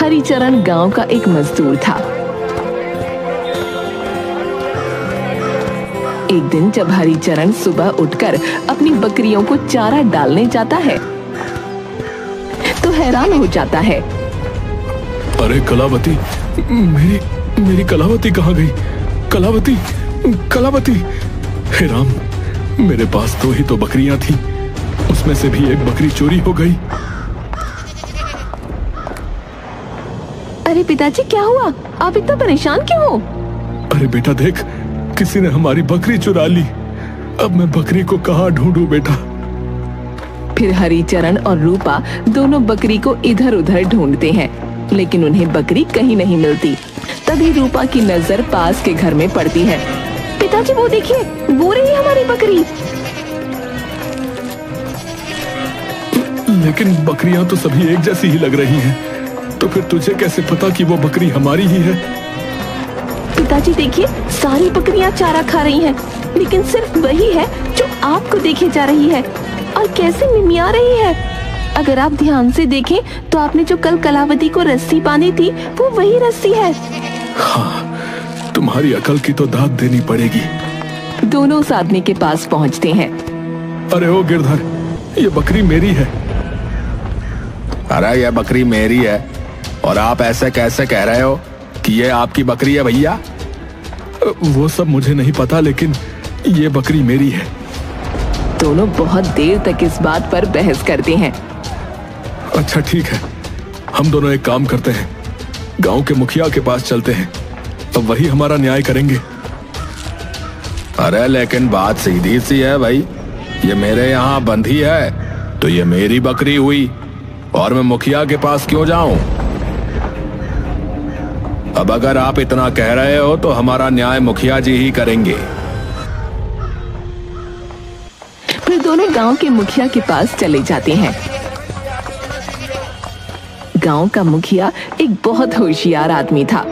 हरिचरण गांव का एक मजदूर था। एक दिन जब हरिचरण सुबह उठकर अपनी बकरियों को चारा डालने जाता है तो हैरान हो जाता है। अरे कलावती, मेरी कलावती कहाँ गई? कलावती, कलावती! हे राम, मेरे पास 2 ही तो बकरियां थी, उसमें से भी एक बकरी चोरी हो गई। अरे पिताजी, क्या हुआ? आप इतना परेशान क्यों हो? अरे बेटा देख, किसी ने हमारी बकरी चुरा ली। अब मैं बकरी को कहाँ ढूंढूं बेटा? फिर हरिचरण और रूपा दोनों बकरी को इधर उधर ढूंढते हैं, लेकिन उन्हें बकरी कहीं नहीं मिलती। तभी रूपा की नजर पास के घर में पड़ती है। पिताजी वो देखिए, वो रही हमारी बकरी। लेकिन बकरियां तो सभी एक जैसी ही लग रही हैं, तो फिर तुझे कैसे पता कि वो बकरी हमारी ही है? पिताजी देखिए, सारी बकरियां चारा खा रही हैं, लेकिन सिर्फ वही है जो आपको देखे जा रही है और कैसे मिमिया रही है। अगर आप ध्यान से देखें तो आपने जो कल कलावती को रस्सी बांधी थी वो वही रस्सी है। हाँ, तुम्हारी अकल की तो दाद देनी पड़ेगी। दोनों उस आदमी के पास पहुंचते हैं। अरे ओ गिरधर, ये बकरी मेरी है। अरे ये बकरी मेरी है और आप ऐसे कैसे कह रहे हो कि ये आपकी बकरी है भैया? वो सब मुझे नहीं पता, लेकिन ये बकरी मेरी है। दोनों बहुत देर तक इस बात पर बहस करते हैं। अच्छा ठीक है, हम दोनों एक काम करते हैं, गांव के मुखिया के पास चलते हैं, अब वही हमारा न्याय करेंगे। अरे लेकिन बात सीधी सी है भाई, ये मेरे यहाँ बंधी है तो ये मेरी बकरी हुई और मैं मुखिया के पास क्यों जाऊं? अब अगर आप इतना कह रहे हो तो हमारा न्याय मुखिया जी ही करेंगे। फिर दोनों गांव के मुखिया के पास चले जाते हैं। गांव का मुखिया एक बहुत होशियार आदमी था।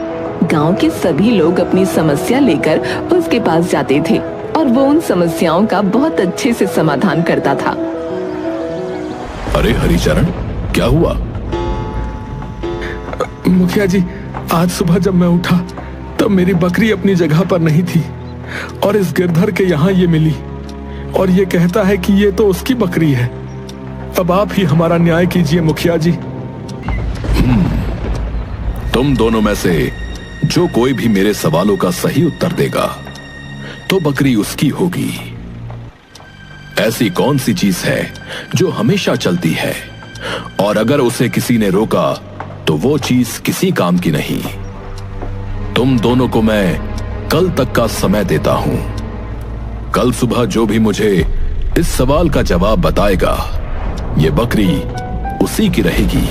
गांव के सभी लोग अपनी समस्या लेकर उसके पास जाते थे और वो उन समस्याओं का बहुत अच्छे से समाधान करता था। अरे हरिचरण, क्या हुआ? मुखिया जी, आज सुबह जब मैं उठा तब मेरी बकरी अपनी जगह पर नहीं थी और इस गिरधर के यहाँ ये मिली और ये कहता है कि ये तो उसकी बकरी है। अब आप ही हमारा न्याय कीजिए मुखिया जी। तुम दोनों में से जो कोई भी मेरे सवालों का सही उत्तर देगा तो बकरी उसकी होगी। ऐसी कौन सी चीज है जो हमेशा चलती है और अगर उसे किसी ने रोका तो वो चीज किसी काम की नहीं? तुम दोनों को मैं कल तक का समय देता हूं। कल सुबह जो भी मुझे इस सवाल का जवाब बताएगा, ये बकरी उसी की रहेगी।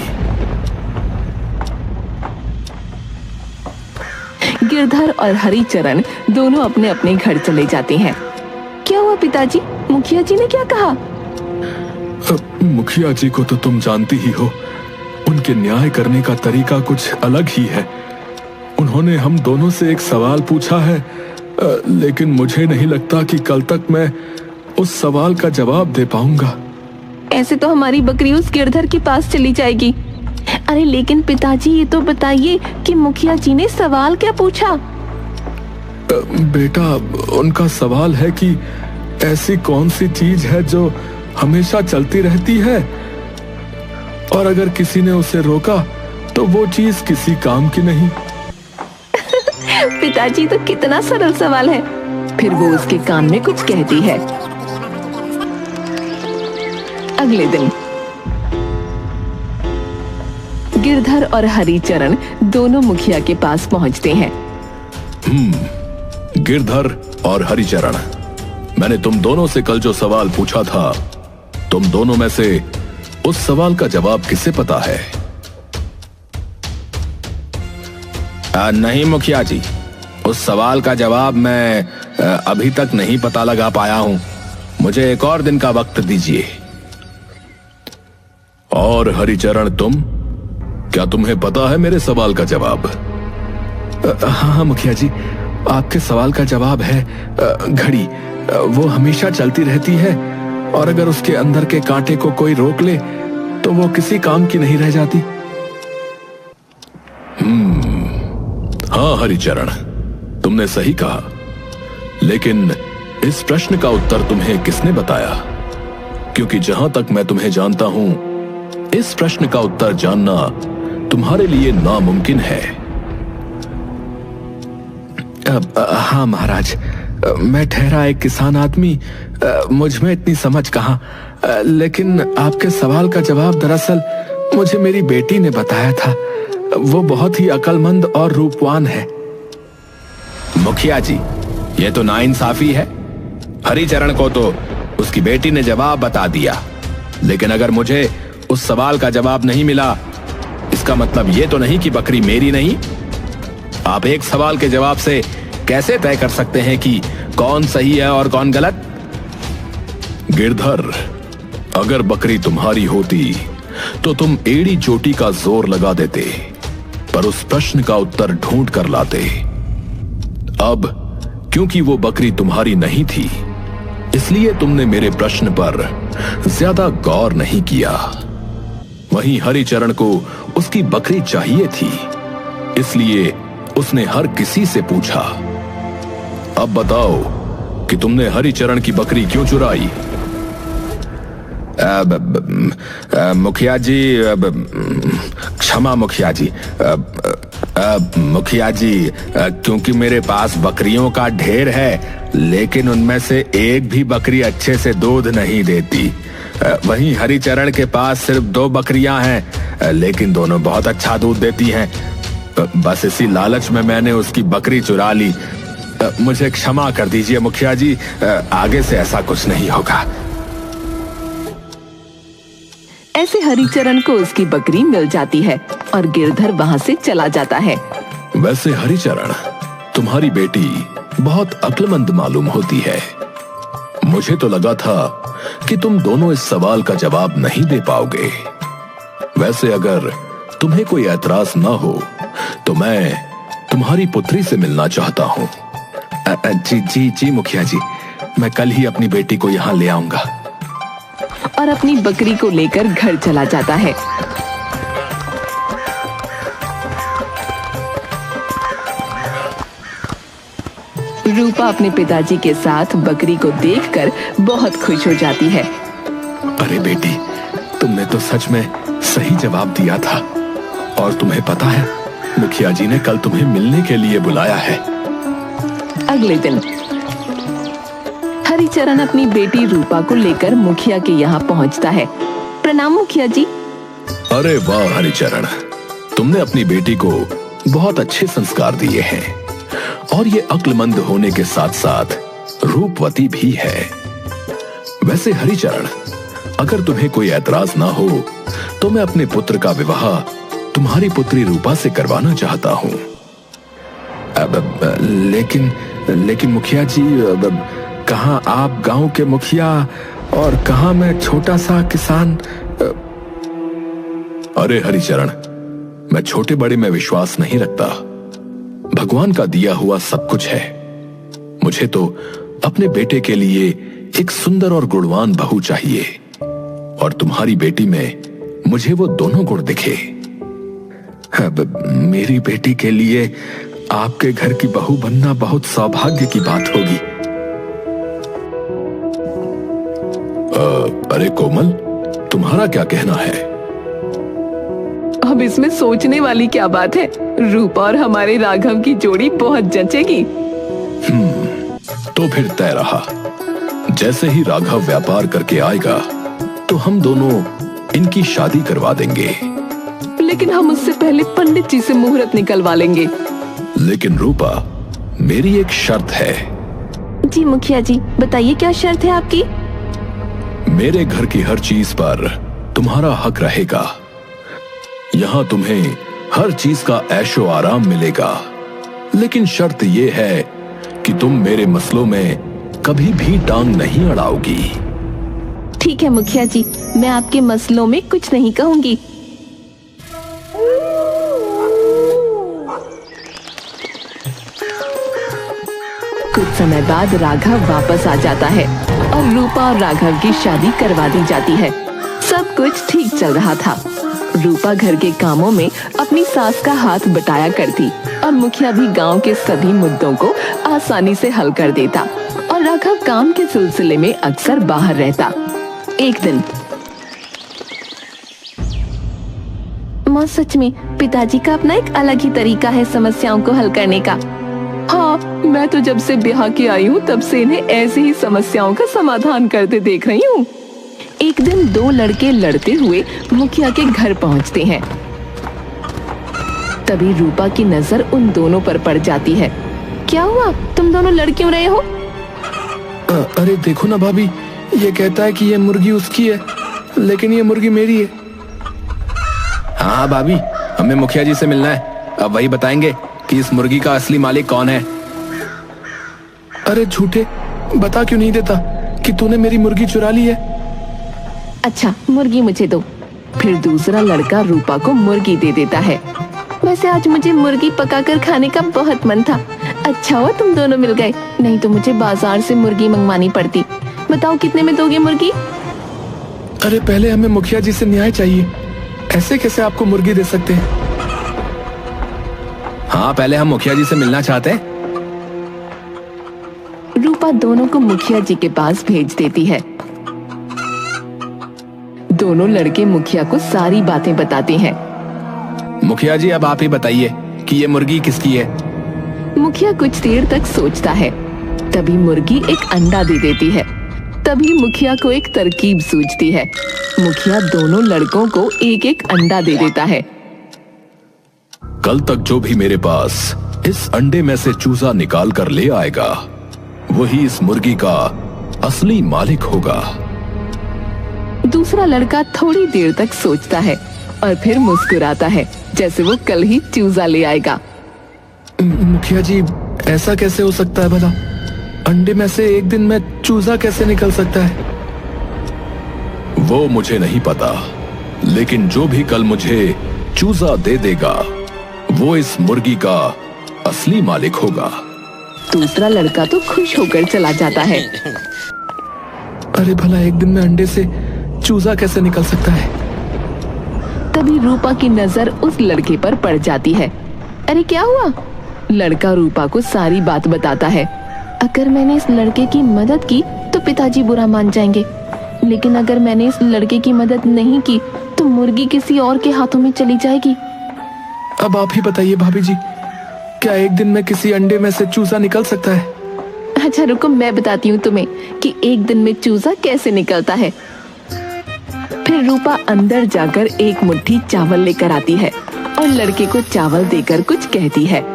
गिरधर और हरिचरण दोनों अपने अपने घर चले जाते हैं। क्या हुआ पिताजी? मुखिया जी ने क्या कहा? मुखिया जी को तो तुम जानती ही हो, उनके न्याय करने का तरीका कुछ अलग ही है। उन्होंने हम दोनों से एक सवाल पूछा है, लेकिन मुझे नहीं लगता कि कल तक मैं उस सवाल का जवाब दे पाऊंगा। ऐसे तो हमारी बकरी उस गिरधर के पास चली जाएगी। अरे लेकिन पिताजी, ये तो बताइए कि मुखिया जी ने सवाल क्या पूछा? बेटा, उनका सवाल है कि ऐसी कौन सी चीज है जो हमेशा चलती रहती है और अगर किसी ने उसे रोका तो वो चीज किसी काम की नहीं। पिताजी, तो कितना सरल सवाल है। फिर वो उसके कान में कुछ कहती है। अगले दिन गिरधर और हरिचरण दोनों मुखिया के पास पहुंचते हैं। गिरधर और हरिचरण, मैंने तुम दोनों से कल जो सवाल पूछा था, तुम दोनों में से उस सवाल का जवाब किसे पता है? नहीं मुखिया जी, उस सवाल का जवाब मैं अभी तक नहीं पता लगा पाया हूं। मुझे एक और दिन का वक्त दीजिए। और हरिचरण, तुम क्या तुम्हें पता है मेरे सवाल का जवाब? हाँ मुखिया जी, आपके सवाल का जवाब है घड़ी। वो हमेशा चलती रहती है और अगर उसके अंदर के कांटे को कोई रोक ले तो वो किसी काम की नहीं रह जाती। हाँ हरिचरण, तुमने सही कहा, लेकिन इस प्रश्न का उत्तर तुम्हें किसने बताया? क्योंकि जहां तक मैं तुम्हें जानता हूं, इस प्रश्न का उत्तर जानना तुम्हारे लिए नामुमकिन है। हाँ महाराज, मैं ठहरा एक किसान आदमी, मुझ में इतनी समझ कहाँ, लेकिन आपके सवाल का जवाब दरअसल मुझे मेरी बेटी ने बताया था। वो बहुत ही अक्लमंद और रूपवान है। मुखिया जी, ये तो नाइंसाफी है। हरिचरण को तो उसकी बेटी ने जवाब बता दिया, लेकिन अगर मुझे उस सवाल का जवाब नहीं मिला, इसका मतलब ये तो नहीं कि बकरी मेरी नहीं। आप एक सवाल के जवाब से कैसे तय कर सकते हैं कि कौन सही है और कौन गलत? गिरधर, अगर बकरी तुम्हारी होती तो तुम एड़ी चोटी का जोर लगा देते, पर उस प्रश्न का उत्तर ढूंढ कर लाते। अब क्योंकि वो बकरी तुम्हारी नहीं थी, इसलिए तुमने मेरे प्रश्न पर ज्यादा गौर नहीं किया। वहीं हरिचरण को उसकी बकरी चाहिए थी, इसलिए उसने हर किसी से पूछा। अब बताओ कि तुमने हरिचरण की बकरी क्यों चुराई? मुखिया जी, क्षमा मुखिया जी, मुखिया जी, क्योंकि मेरे पास बकरियों का ढेर है, लेकिन उनमें से एक भी बकरी अच्छे से दूध नहीं देती। वहीं हरिचरण के पास सिर्फ 2 बकरियां हैं, लेकिन दोनों बहुत अच्छा दूध देती हैं। बस इसी लालच में मैंने उसकी बकरी चुरा ली। मुझे क्षमा कर दीजिए मुखिया जी, आगे से ऐसा कुछ नहीं होगा। ऐसे हरिचरण को उसकी बकरी मिल जाती है और गिरधर वहां से चला जाता है। वैसे हरिचरण, तुम्हारी बेटी बहुत अक्लमंद मालूम होती है। मुझे तो लगा था कि तुम दोनों इस सवाल का जवाब नहीं दे पाओगे। वैसे अगर तुम्हें कोई ऐतराज ना हो तो मैं तुम्हारी पुत्री से मिलना चाहता हूँ। जी जी जी मुखिया जी, मैं कल ही अपनी बेटी को यहाँ ले आऊंगा। और अपनी बकरी को लेकर घर चला जाता है। रूपा अपने पिताजी के साथ बकरी को देखकर बहुत खुश हो जाती है। अरे बेटी, तुमने तो सच में सही जवाब दिया था। और तुम्हें पता है, मुखिया जी ने कल तुम्हें मिलने के लिए बुलाया है। अगले दिन हरिचरण अपनी बेटी रूपा को लेकर मुखिया के यहाँ पहुँचता है। प्रणाम मुखिया जी। अरे वाह हरिचरण, तुमने अपनी बेटी को बहुत अच्छे संस्कार दिए हैं, और ये अक्लमंद होने के साथ साथ रूपवती भी है। वैसे हरिचरण, अगर तुम्हें कोई ऐतराज ना हो तो मैं अपने पुत्र का विवाह तुम्हारी पुत्री रूपा से करवाना चाहता हूँ। लेकिन मुखिया जी, कहाँ आप गांव के मुखिया और कहाँ मैं छोटा सा किसान। अरे हरिचरण, मैं छोटे बड़े में विश्वास नहीं रखता। भगवान का दिया हुआ सब कुछ है। मुझे तो अपने बेटे के लिए एक सुंदर और गुणवान बहू चाहिए, और तुम्हारी बेटी में मुझे वो दोनों गुण दिखे। मेरी बेटी के लिए आपके घर की बहू बनना बहुत सौभाग्य की बात होगी। अरे कोमल, तुम्हारा क्या कहना है? अब इसमें सोचने वाली क्या बात है। रूपा और हमारे राघव की जोड़ी बहुत जचेगी। तो फिर तय रहा। जैसे ही राघव व्यापार करके आएगा तो हम दोनों इनकी शादी करवा देंगे। लेकिन हम उससे पहले पंडित जी से मुहूर्त निकलवा लेंगे। लेकिन रूपा, मेरी एक शर्त है। जी मुखिया जी, बताइए क्या शर्त है आपकी? मेरे घर की हर चीज पर तुम्हारा हक रहेगा। यहाँ तुम्हें हर चीज का ऐशो आराम मिलेगा, लेकिन शर्त यह है कि तुम मेरे मसलों में कभी भी टांग नहीं अड़ाओगी। ठीक है मुखिया जी, मैं आपके मसलों में कुछ नहीं कहूंगी। कुछ समय बाद राघव वापस आ जाता है और रूपा और राघव की शादी करवा दी जाती है। सब कुछ ठीक चल रहा था। रूपा घर के कामों में अपनी सास का हाथ बटाया करती और मुखिया भी गांव के सभी मुद्दों को आसानी से हल कर देता और राघव काम के सिलसिले में अक्सर बाहर रहता। एक दिन माँ, सच में पिताजी का अपना एक अलग ही तरीका है समस्याओं को हल करने का। हाँ, मैं तो जब से ब्याह के आई हूँ तब से इन्हें ऐसी ही समस्याओं का समाधान करते देख रही हूँ। एक दिन दो लड़के लड़ते हुए मुखिया के घर पहुँचते हैं। तभी रूपा की नजर उन दोनों पर पड़ जाती है। क्या हुआ, तुम दोनों लड़ क्यों रहे हो? अरे देखो ना भाभी, ये कहता है कि ये मुर्गी उसकी है, लेकिन ये मुर्गी मेरी है। हाँ भाभी, हमें मुखिया जी से मिलना है। अब वही बताएंगे कि इस मुर्गी का असली मालिक कौन है। अरे झूठे, बता क्यों नहीं देता कि तूने मेरी मुर्गी चुरा ली है? अच्छा, मुर्गी मुझे दो। फिर दूसरा लड़का रूपा को मुर्गी दे देता है। वैसे आज मुझे मुर्गी पकाकर खाने का बहुत मन था। अच्छा हुआ तुम दोनों मिल गए, नहीं तो मुझे बाजार से मुर्गी मंगवानी पड़ती। बताओ कितने में दोगे मुर्गी? अरे पहले हमें मुखिया जी से न्याय चाहिए, ऐसे कैसे आपको मुर्गी दे सकते हैं? हाँ, पहले हम मुखिया जी से मिलना चाहते हैं। रूपा दोनों को मुखिया जी के पास भेज देती है। दोनों लड़के मुखिया को सारी बातें बताते हैं। मुखिया जी, अब आप ही बताइए कि ये मुर्गी किसकी है। मुखिया कुछ देर तक सोचता है, तभी मुर्गी एक अंडा दे देती है। तभी मुखिया को एक तरकीब सूझती है। मुखिया दोनों लड़कों को एक एक अंडा दे देता है। कल तक जो भी मेरे पास इस अंडे में से चूजा निकाल कर ले आएगा, वही इस मुर्गी का असली मालिक होगा। दूसरा लड़का थोड़ी देर तक सोचता है और फिर मुस्कुराता है, जैसे वो कल ही चूजा ले आएगा। मुखिया जी, ऐसा कैसे हो सकता है भला? अंडे में से एक दिन में चूजा कैसे निकल सकता है? वो मुझे नहीं पता, लेकिन जो भी कल मुझे चूजा दे देगा, वो इस मुर्गी का असली मालिक होगा। दूसरा लड़का तो खुश होकर चला जाता है। अरे भला एक दिन में अंडे से चूजा कैसे निकल सकता है? तभी रूपा की नजर उस लड़के पर पड़ जाती है। अरे क्या हुआ? लड़का रूपा को सारी बात बताता है। अगर मैंने इस लड़के की मदद की तो पिताजी बुरा मान जाएंगे, लेकिन अगर मैंने इस लड़के की मदद नहीं की तो मुर्गी किसी और के हाथों में चली जाएगी। अब आप ही बताइए भाभी जी, क्या एक दिन में किसी अंडे में से चूजा निकल सकता है? अच्छा रुको, मैं बताती हूँ तुम्हें कि एक दिन में चूजा कैसे निकलता है। फिर रूपा अंदर जाकर एक मुट्ठी चावल लेकर आती है और लड़के को चावल देकर कुछ कहती है।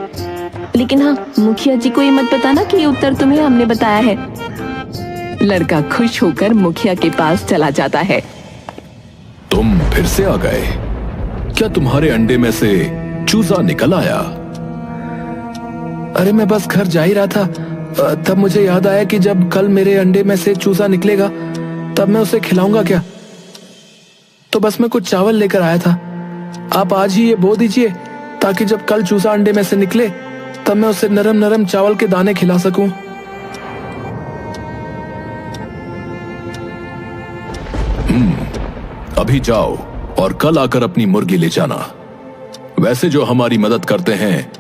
लेकिन हाँ, मुखिया जी को ये मत बताना कि ये उत्तर तुम्हें हमने बताया है। लड़का खुश होकर मुखिया के पास चला जाता है। तुम फिर से आ गए? क्या तुम्हारे अंडे में से चूजा निकल आया? अरे मैं बस घर जा ही रहा था, तब मुझे याद आया कि जब कल मेरे अंडे में से चूजा निकलेगा तब मैं उसे खिलाऊंगा क्या, तो बस मैं कुछ चावल लेकर आया था। आप आज ही ये बो दीजिए ताकि जब कल चूजा अंडे में से निकले तब मैं उसे नरम नरम चावल के दाने खिला सकूं। अभी जाओ और कल आकर अपनी मुर्गी ले जाना। वैसे जो हमारी मदद करते हैं,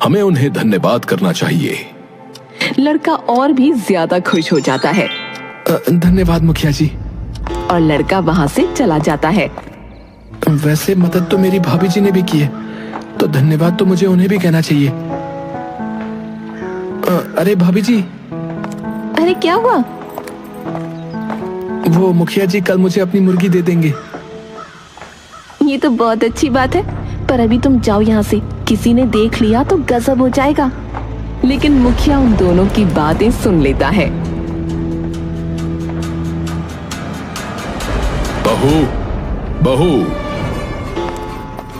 हमें उन्हें धन्यवाद करना चाहिए। लड़का और भी ज्यादा खुश हो जाता है। धन्यवाद मुखिया जी। और लड़का वहाँ से चला जाता है। वैसे मदद तो मेरी भाभी जी ने भी की है, तो धन्यवाद तो मुझे उन्हें भी कहना चाहिए। अरे भाभी जी। अरे क्या हुआ? वो मुखिया जी कल मुझे अपनी मुर्गी दे देंगे। ये तो बहुत अच्छी बात है, पर अभी तुम जाओ यहाँ से, किसी ने देख लिया तो गजब हो जाएगा। लेकिन मुखिया उन दोनों की बातें सुन लेता है। बहू, बहू।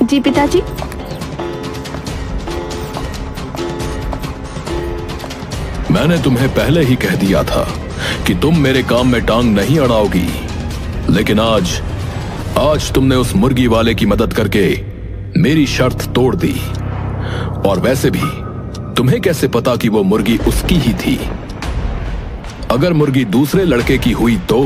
जी पिताजी। मैंने तुम्हें पहले ही कह दिया था कि तुम मेरे काम में टांग नहीं अड़ाओगी, लेकिन आज तुमने उस मुर्गी वाले की मदद करके मेरी शर्त तोड़ दी। और वैसे भी तुम्हें कैसे पता कि वो मुर्गी उसकी ही थी? अगर मुर्गी दूसरे लड़के की हुई तो?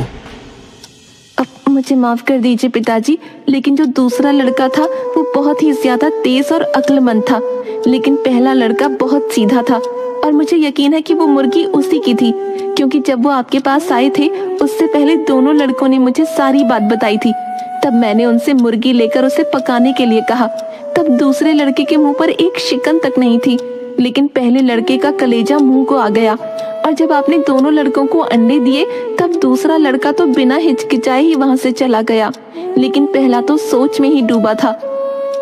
मुझे माफ कर दीजिए पिताजी, लेकिन जो दूसरा लड़का था वो बहुत ही ज्यादा तेज और अक्लमंद था, लेकिन पहला लड़का बहुत सीधा था। और मुझे यकीन है कि वो मुर्गी उसी की थी, क्योंकि जब वो आपके पास आए थे उससे पहले दोनों लड़कों ने मुझे सारी बात बताई थी। तब मैंने उनसे मुर्गी लेकर उसे पकाने के लिए कहा। तब दूसरे लड़के के मुंह पर एक शिकन तक नहीं थी, लेकिन पहले लड़के का कलेजा मुंह को आ गया। और जब आपने दोनों लड़कों को अंडे दिए तब दूसरा लड़का तो बिना हिचकिचाए ही वहां से चला गया, लेकिन पहला तो सोच में ही डूबा था।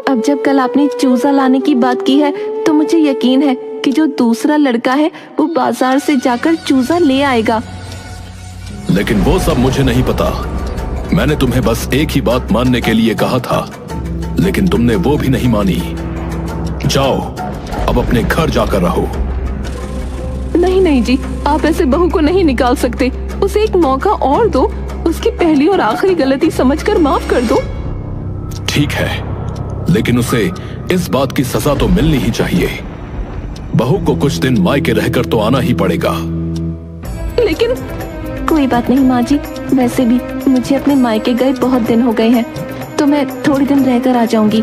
अब जब कल आपने चूजा लाने की बात की है तो मुझे यकीन है कि जो दूसरा लड़का है वो बाजार से जाकर चूजा ले आएगा। लेकिन वो सब मुझे नहीं पता। मैंने तुम्हें बस एक ही बात मानने के लिए कहा था, लेकिन तुमने वो भी नहीं मानी। जाओ, अब अपने घर जाकर रहो। नहीं नहीं जी, आप ऐसे बहू को नहीं निकाल सकते। उसे एक मौका और दो, उसकी पहली और आखिरी गलती समझकर माफ कर दो। ठीक है, लेकिन उसे इस बात की सजा तो मिलनी ही चाहिए। बहू को कुछ दिन मायके रहकर तो आना ही पड़ेगा। लेकिन कोई बात नहीं माँ जी, वैसे भी मुझे अपने मायके गए बहुत दिन हो गए हैं, तो मैं थोड़े दिन रहकर आ जाऊंगी।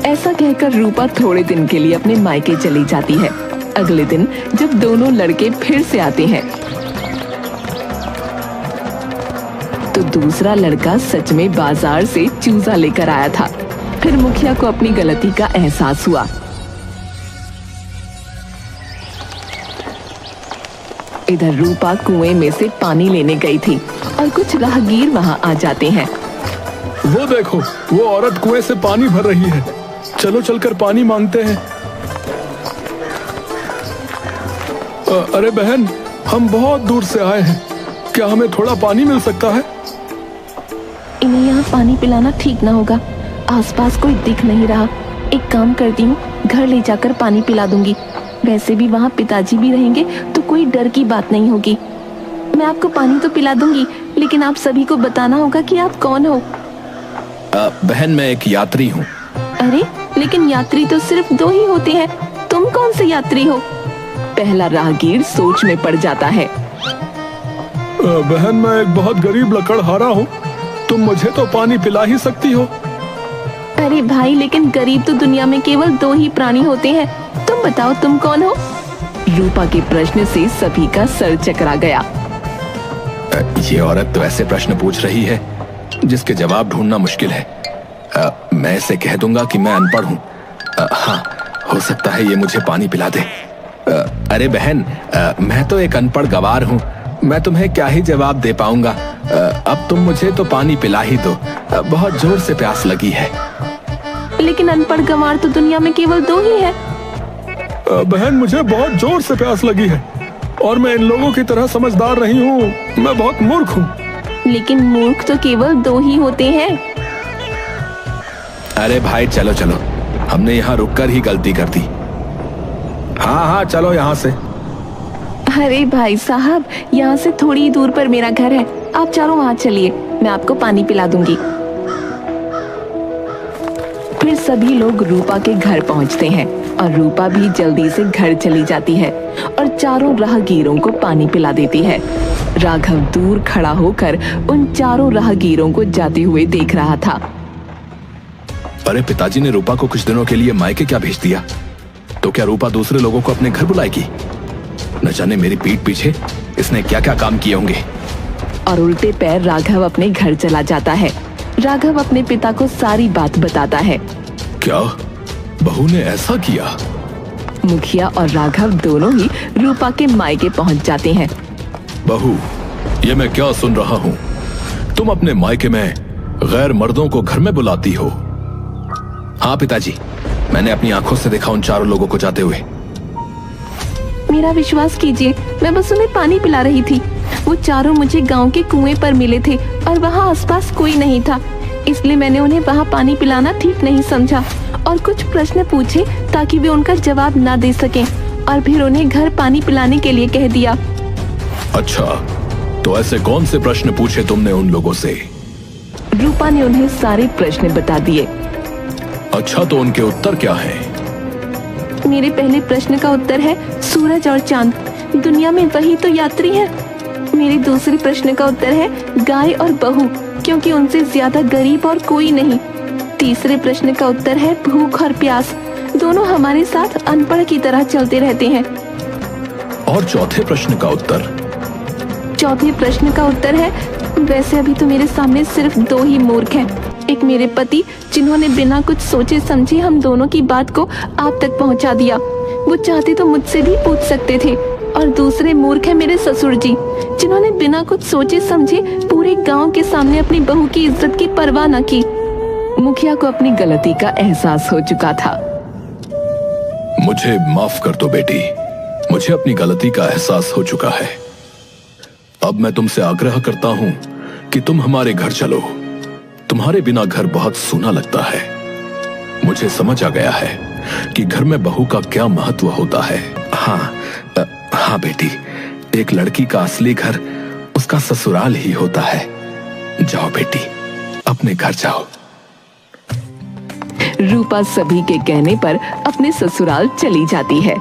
ऐसा कहकर रूपा थोड़े दिन के लिए अपने मायके चली जाती है। अगले दिन जब दोनों लड़के फिर से आते हैं तो दूसरा लड़का सच में बाजार से चूजा लेकर आया था। फिर मुखिया को अपनी गलती का एहसास हुआ। इधर रूपा कुएं में से पानी लेने गई थी और कुछ राहगीर वहां आ जाते हैं। वो देखो, वो औरत कुएं से पानी भर रही है। चलो चलकर पानी मांगते हैं। अरे बहन, हम बहुत दूर से आए हैं, क्या हमें थोड़ा पानी मिल सकता है? इन्हें यहाँ पानी पिलाना ठीक ना होगा, आसपास कोई दिख नहीं रहा। एक काम करती हूँ, घर ले जाकर पानी पिला दूंगी। वैसे भी वहाँ पिताजी भी रहेंगे तो कोई डर की बात नहीं होगी। मैं आपको पानी तो पिला दूंगी, लेकिन आप सभी को बताना होगा कि आप कौन हो। बहन, मैं एक यात्री हूँ। अरे, लेकिन यात्री तो सिर्फ दो ही होते हैं, तुम कौन से यात्री हो? पहला राहगीर सोच में पड़ जाता है। बहन, मैं एक बहुत गरीब लकड़हारा हूँ, तुम मुझे तो पानी पिला ही सकती हो। अरे भाई, लेकिन गरीब तो दुनिया में केवल दो ही प्राणी होते हैं। तुम बताओ, तुम कौन हो? रूपा के प्रश्न से सभी का सर चकरा गया। ये औरत तो ऐसे प्रश्न पूछ रही है जिसके जवाब ढूंढना मुश्किल है। मैं इसे कह दूंगा कि मैं अनपढ़ हूँ। हाँ, हो सकता है ये मुझे पानी पिला दे। अरे बहन, मैं तो एक अनपढ़ गवार हूँ, मैं तुम्हें क्या ही जवाब दे पाऊंगा। अब तुम मुझे तो पानी पिला ही दो, बहुत जोर से प्यास लगी है। लेकिन अनपढ़ गंवार तो दुनिया में केवल दो ही है। बहन, मुझे बहुत जोर से प्यास लगी है और मैं इन लोगों की तरह समझदार नहीं हूँ, मैं बहुत मूर्ख हूँ। लेकिन मूर्ख तो केवल दो ही होते हैं। अरे भाई, चलो चलो, हमने यहाँ रुककर ही गलती कर दी। हाँ हाँ, चलो यहाँ से। अरे भाई साहब, यहाँ से थोड़ी ही दूर पर मेरा घर है, आप चारों वहाँ चलिए, मैं आपको पानी पिला दूंगी। फिर सभी लोग रूपा के घर पहुँचते हैं और रूपा भी जल्दी से घर चली जाती है और चारों राहगीरों को पानी पिला देती है। राघव दूर खड़ा होकर उन चारों राहगीरों को जाते हुए देख रहा था। अरे, पिताजी ने रूपा को कुछ दिनों के लिए मायके क्या भेज दिया, तो क्या रूपा दूसरे लोगों को अपने घर बुलाएगी? न जाने मेरी पीठ पीछे इसने क्या क्या काम किए होंगे। और उल्टे पैर राघव अपने घर चला जाता है। राघव अपने पिता को सारी बात बताता है। क्या बहू ने ऐसा किया? मुखिया और राघव दोनों ही रूपा के मायके पहुंच जाते हैं। बहू, ये मैं क्या सुन रहा हूँ? तुम अपने मायके में गैर मर्दों को घर में बुलाती हो? हाँ पिताजी, मैंने अपनी आंखों से देखा उन चारों लोगों को जाते हुए। मेरा विश्वास कीजिए, मैं बस उन्हें पानी पिला रही थी। वो चारों मुझे गांव के कुएं पर मिले थे और वहाँ आसपास कोई नहीं था, इसलिए मैंने उन्हें वहाँ पानी पिलाना ठीक नहीं समझा और कुछ प्रश्न पूछे ताकि वे उनका जवाब ना दे सकें, और फिर उन्हें घर पानी पिलाने के लिए कह दिया। अच्छा, तो ऐसे कौन से प्रश्न पूछे तुमने उन लोगों से? रूपा ने उन्हें सारे प्रश्न बता दिए। अच्छा, तो उनके उत्तर क्या है? मेरे पहले प्रश्न का उत्तर है सूरज और चांद, दुनिया में वही तो यात्री है। मेरे दूसरे प्रश्न का उत्तर है गाय और बहू, क्योंकि उनसे ज्यादा गरीब और कोई नहीं। तीसरे प्रश्न का उत्तर है भूख और प्यास। दोनों हमारे साथ अनपढ़ की तरह चलते रहते हैं। और चौथे प्रश्न का उत्तर? चौथे प्रश्न का उत्तर है, वैसे अभी तो मेरे सामने सिर्फ 2 ही मूर्ख हैं। एक मेरे पति, जिन्होंने बिना कुछ सोचे समझे हम दोनों की बात को आप तक पहुंचा दिया। वो चाहते तो मुझसे भी पूछ सकते थे। और दूसरे मूर्ख है मेरे ससुर जी, जिन्होंने बिना कुछ सोचे समझे पूरे गांव के सामने अपनी बहू की इज्जत की परवाह न की। मुखिया को अपनी गलती का एहसास हो चुका था। मुझे माफ कर दो बेटी, मुझे अपनी गलती का एहसास हो चुका है। अब मैं तुमसे आग्रह करता हूं कि तुम हमारे घर चलो। तुम्हारे बिना घर बहुत सूना लगता है। मुझे समझ आ गया है कि घर में बहू का क्या महत्व होता है। हाँ बेटी, एक लड़की का असली घर उसका ससुराल ही होता है। जाओ बेटी, अपने घर जाओ। रूपा सभी के कहने पर अपने ससुराल चली जाती है।